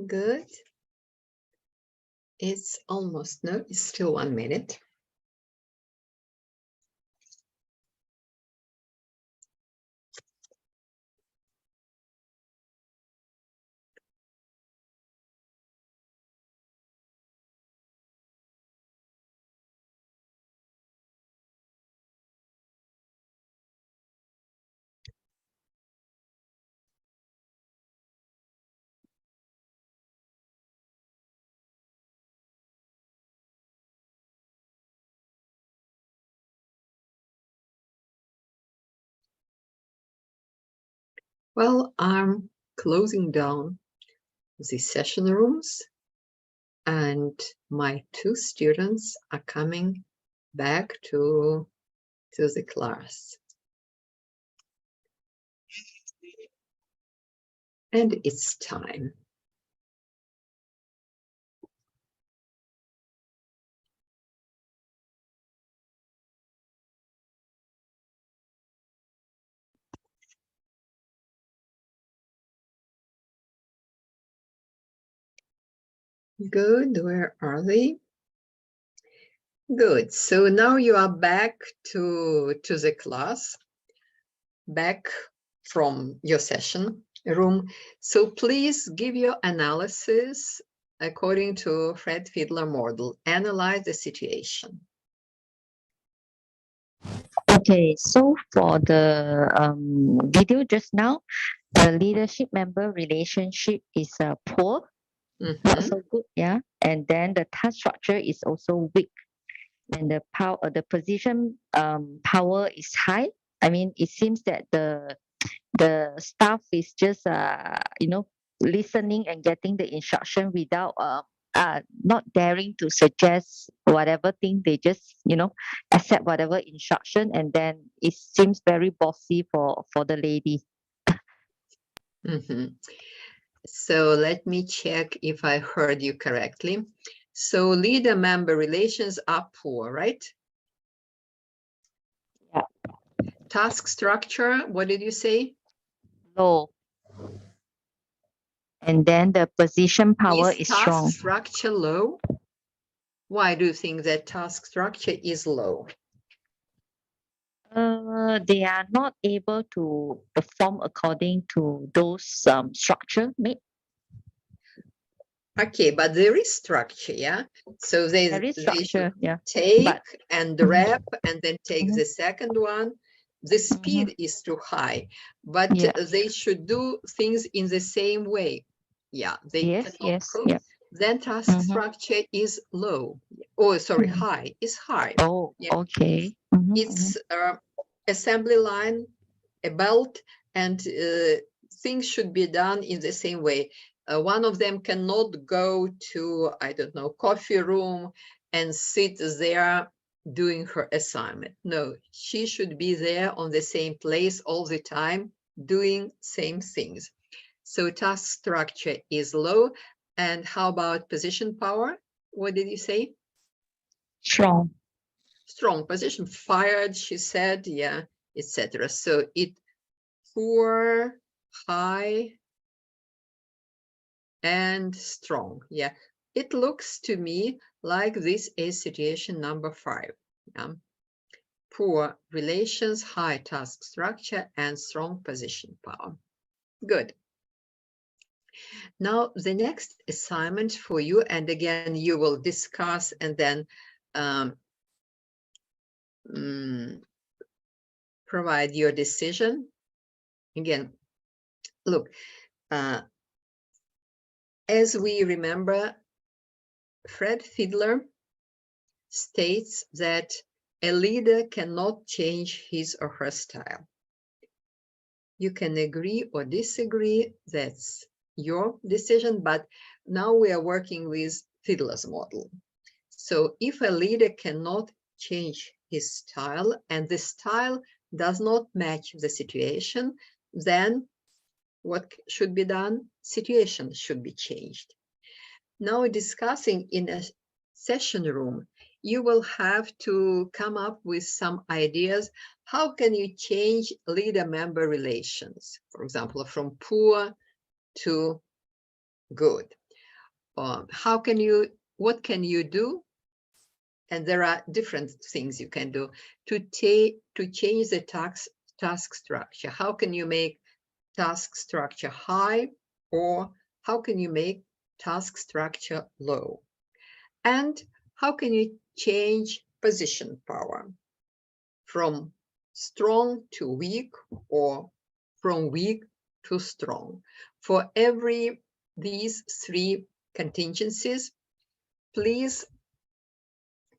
Speaker 1: Good. It's almost, no, it's still 1 minute. Well, I'm closing down the session rooms, and my 2 students are coming back to the class. And it's time. Good, where are they? Good, so now you are back to the class, back from your session room. So please give your analysis according to Fred Fiedler model. Analyze the situation.
Speaker 3: Okay, so for the video just now, the leadership member relationship is poor, not so good, yeah. And then the task structure is also weak, and the power, the position power is high. I mean, it seems that the staff is just listening and getting the instruction without not daring to suggest whatever thing. They just accept whatever instruction, and then it seems very bossy for the lady.
Speaker 1: So let me check if I heard you correctly. So leader member relations are poor, right?
Speaker 3: Yeah.
Speaker 1: Task structure, what did you say?
Speaker 3: Low. And then the position power is strong.
Speaker 1: Task structure low? Why do you think that task structure is low?
Speaker 3: They are not able to perform according to those structure made.
Speaker 1: Okay, but there is structure, yeah? So
Speaker 3: There is structure, yeah.
Speaker 1: Take and wrap and then take the second one. The speed is too high, but they should do things in the same way. Yeah, they cannot cope.
Speaker 3: Yeah.
Speaker 1: Then task structure is low. Oh, sorry, high. Is high.
Speaker 3: Oh, yeah. Okay.
Speaker 1: It's assembly line, a belt, and things should be done in the same way. One of them cannot go to, I don't know, coffee room and sit there doing her assignment. No, she should be there on the same place all the time, doing same things. So task structure is low. And how about position power? What did you say?
Speaker 3: Strong.
Speaker 1: Strong position, fired, she said, yeah, etc. So it poor, high, and strong. Yeah, it looks to me like this is situation number 5. Yeah. Poor relations, high task structure, and strong position power. Good. Now the next assignment for you, and again you will discuss and then provide your decision. Again, look, as we remember, Fred Fiedler states that a leader cannot change his or her style. You can agree or disagree, that's your decision, but now we are working with Fiedler's model. So if a leader cannot change his style and the style does not match the situation, then what should be done? Situation should be changed. Now discussing in a session room, you will have to come up with some ideas. How can you change leader-member relations? For example, from poor to good. What can you do? And there are different things you can do to change the task structure. How can you make task structure high, or how can you make task structure low? And how can you change position power from strong to weak, or from weak to strong? For these 3 contingencies, please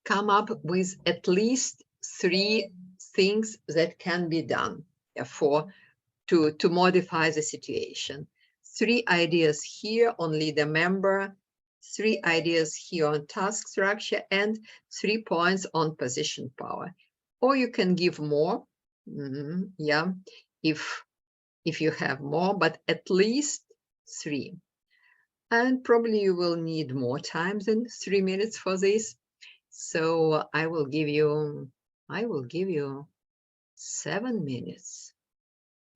Speaker 1: come up with at least 3 things that can be done to modify the situation. 3 ideas here on leader member, 3 ideas here on task structure, and 3 points on position power. Or you can give more, yeah, if you have more, but at least 3. And probably you will need more time than 3 minutes for this. So I will give you 7 minutes,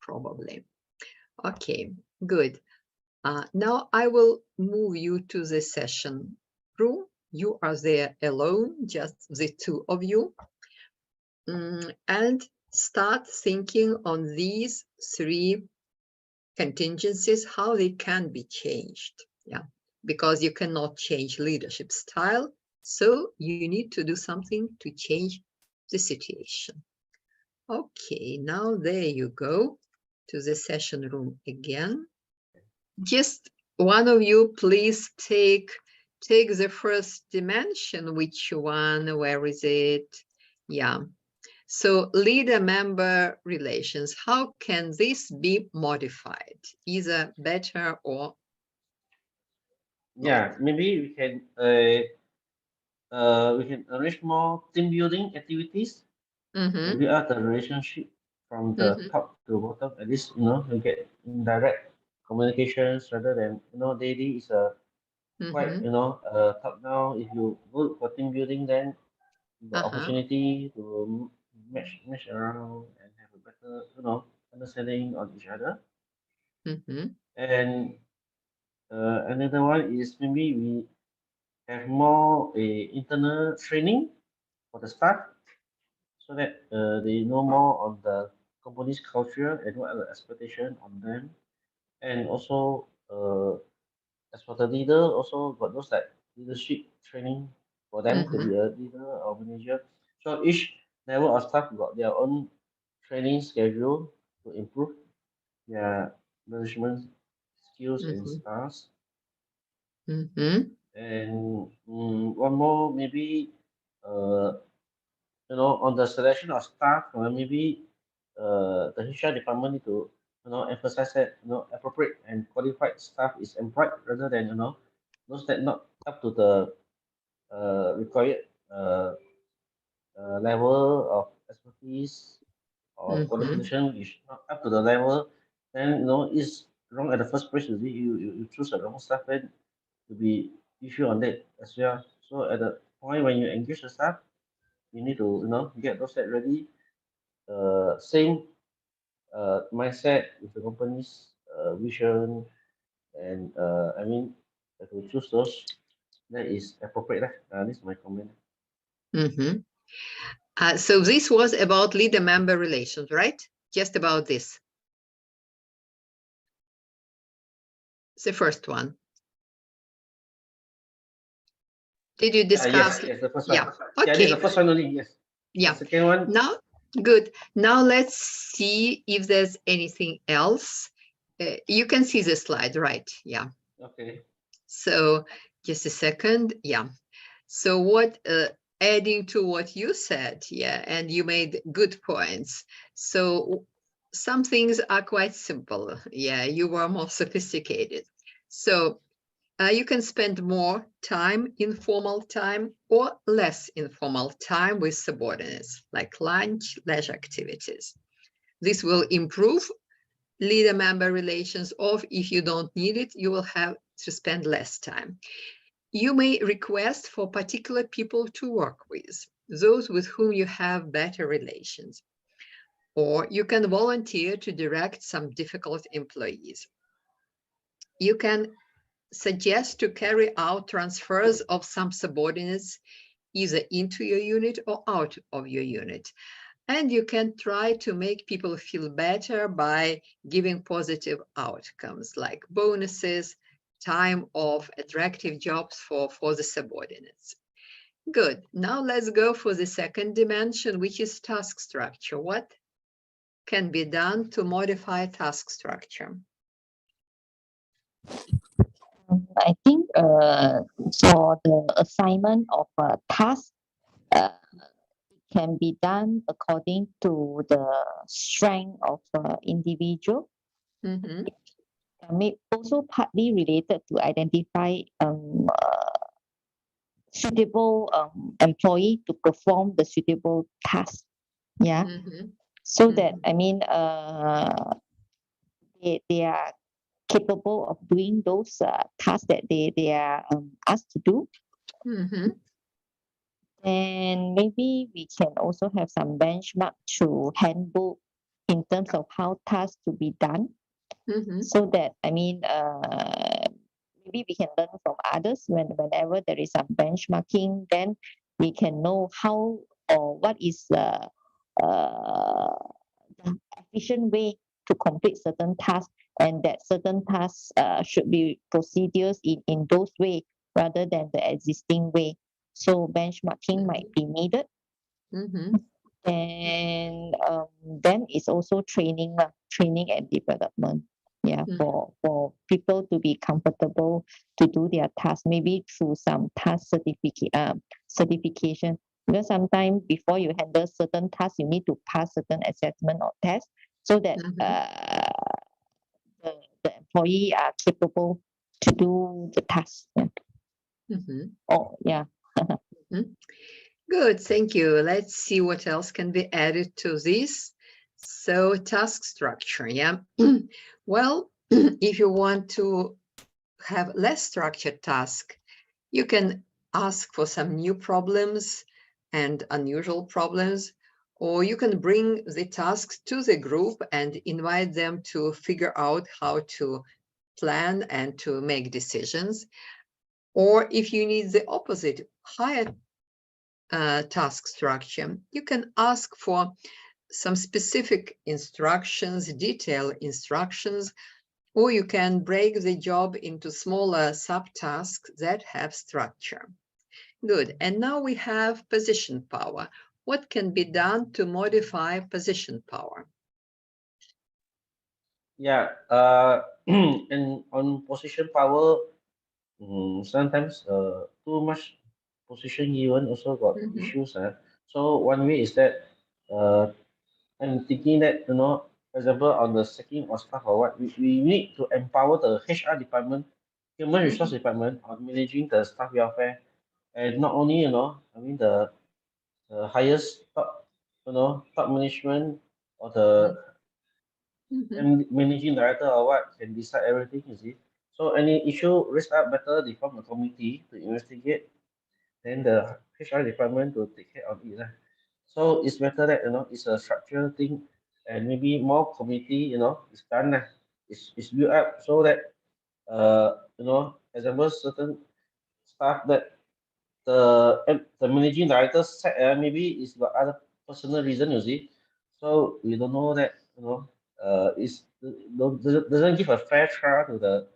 Speaker 1: probably. Okay, good. Now I will move you to the session room. You are there alone, just the 2 of you. And start thinking on these 3 contingencies, how they can be changed. Yeah, because you cannot change leadership style. So you need to do something to change the situation. Okay, now there you go to the session room again. Just one of you, please take the first dimension. Which one? Where is it? Yeah. So leader-member relations, how can this be modified? Either better or...
Speaker 2: Yeah, maybe we can arrange more team building activities. Build up the relationship from the top to bottom. At least you get indirect communications rather than daily is a quite top down. If you go for team building, then the opportunity to match around and have a better understanding on each other. And another one is maybe we have more internal training for the staff, so that they know more on the company's culture and what are the expectations on them. And also, as for the leader, also got those like leadership training for them to be a leader or manager. So each level of staff got their own training schedule to improve their management skills and styles. And one more maybe on the selection of staff, maybe the HR department need to emphasize that appropriate and qualified staff is employed rather than those that not up to the required level of expertise or qualification is not up to the level, then it's wrong at the first place. You choose the wrong staff, then to be issue on that as well. So at the point when you engage the staff, you need to get those set ready. Same mindset with the company's vision, and I mean to choose those that is appropriate. This is my comment.
Speaker 1: So this was about leader-member relations, right? Just about this. The first one. Did you discuss?
Speaker 2: Yes, the first one.
Speaker 1: Yeah. Okay.
Speaker 2: Yeah, the first one only. Yes.
Speaker 1: Yeah.
Speaker 2: The second one.
Speaker 1: Now, good. Now let's see if there's anything else. You can see the slide, right? Yeah.
Speaker 2: Okay.
Speaker 1: So just a second. Yeah. So what? Adding to what you said, yeah, and you made good points. So some things are quite simple. Yeah, you were more sophisticated. So you can spend more time, informal time, or less informal time with subordinates, like lunch, leisure activities. This will improve leader-member relations, or if you don't need it, you will have to spend less time. You may request for particular people to work with, those with whom you have better relations. Or you can volunteer to direct some difficult employees. You can suggest to carry out transfers of some subordinates either into your unit or out of your unit. And you can try to make people feel better by giving positive outcomes like bonuses, time off, attractive jobs for the subordinates. Good. Now let's go for the second dimension, which is task structure. What can be done to modify task structure?
Speaker 3: I think for the assignment of a task, it can be done according to the strength of individual. May also partly related to identify suitable employee to perform the suitable task. Yeah. So that, I mean, they are capable of doing those tasks that they are asked to do. And maybe we can also have some benchmark to handbook in terms of how tasks to be done. So that, I mean, maybe we can learn from others whenever there is some benchmarking, then we can know how or what is the efficient way to complete certain tasks, and that certain tasks should be procedures in those way rather than the existing way. So benchmarking might be needed. And then it's also training and development. Yeah, for people to be comfortable to do their tasks, maybe through some task certification. Because sometimes before you handle certain tasks, you need to pass certain assessment or tests so that the employee are capable to do the task. Yeah. Oh, yeah.
Speaker 1: Good, thank you. Let's see what else can be added to this. So task structure, yeah. Well, if you want to have less structured task, you can ask for some new problems and unusual problems, or you can bring the tasks to the group and invite them to figure out how to plan and to make decisions. Or if you need the opposite, higher task structure, you can ask for some specific instructions, detailed instructions, or you can break the job into smaller subtasks that have structure. Good. And now we have position power. What can be done to modify position power?
Speaker 2: Yeah. And on position power, sometimes too much position given also got issues. So one way is that I'm thinking that, for example, on the sacking of staff or what, we need to empower the HR department, human resource department, on managing the staff welfare, and not only, I mean the highest top, top management or the managing director or what can decide everything, you see. So any issue raised up, better they form a committee to investigate, then the HR department to take care of it. So it's better that, it's a structural thing, and maybe more committee, is done. It's built up so that, example, certain staff that the managing director said, maybe it's got other personal reason, you see. So we don't know that, doesn't give a fair trial to the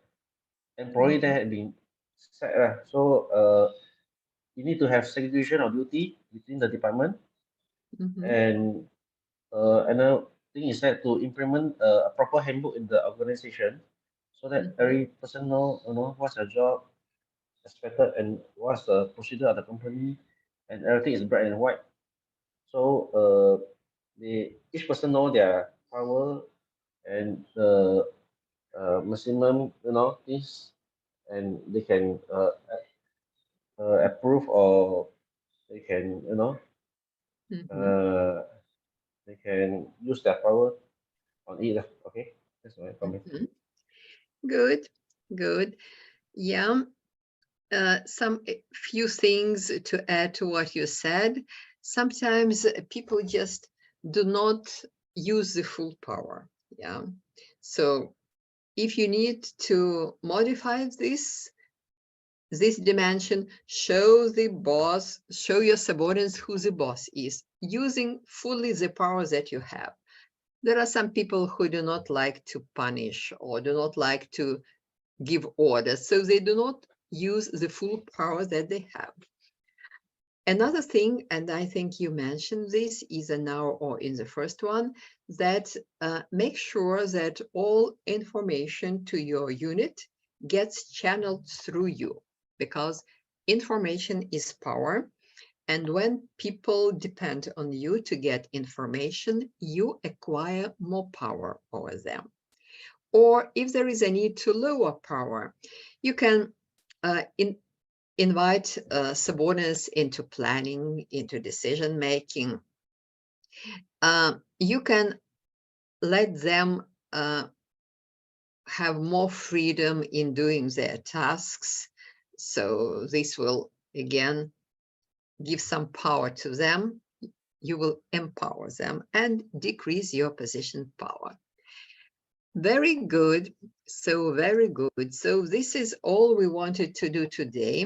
Speaker 2: employee that had been said. So you need to have segregation of duty between the department. And another thing is that to implement a proper handbook in the organization, so that every person know, what's their job expected and what's the procedure of the company, and everything is black and white. So each person know their power and the maximum, things, and they can approve, or they can, they can use their power on it. Okay, that's my comment.
Speaker 1: Good, good. Yeah. Few things to add to what you said. Sometimes people just do not use the full power. Yeah. So if you need to modify this dimension, show the boss, show your subordinates who the boss is, using fully the power that you have. There are some people who do not like to punish or do not like to give orders, so they do not use the full power that they have. Another thing, and I think you mentioned this either now or in the first one, that make sure that all information to your unit gets channeled through you, because information is power. And when people depend on you to get information, you acquire more power over them. Or if there is a need to lower power, you can invite subordinates into planning, into decision making. You can let them have more freedom in doing their tasks. So this will, again, give some power to them. You will empower them and decrease your position power. Very good. So very good. So this is all we wanted to do today.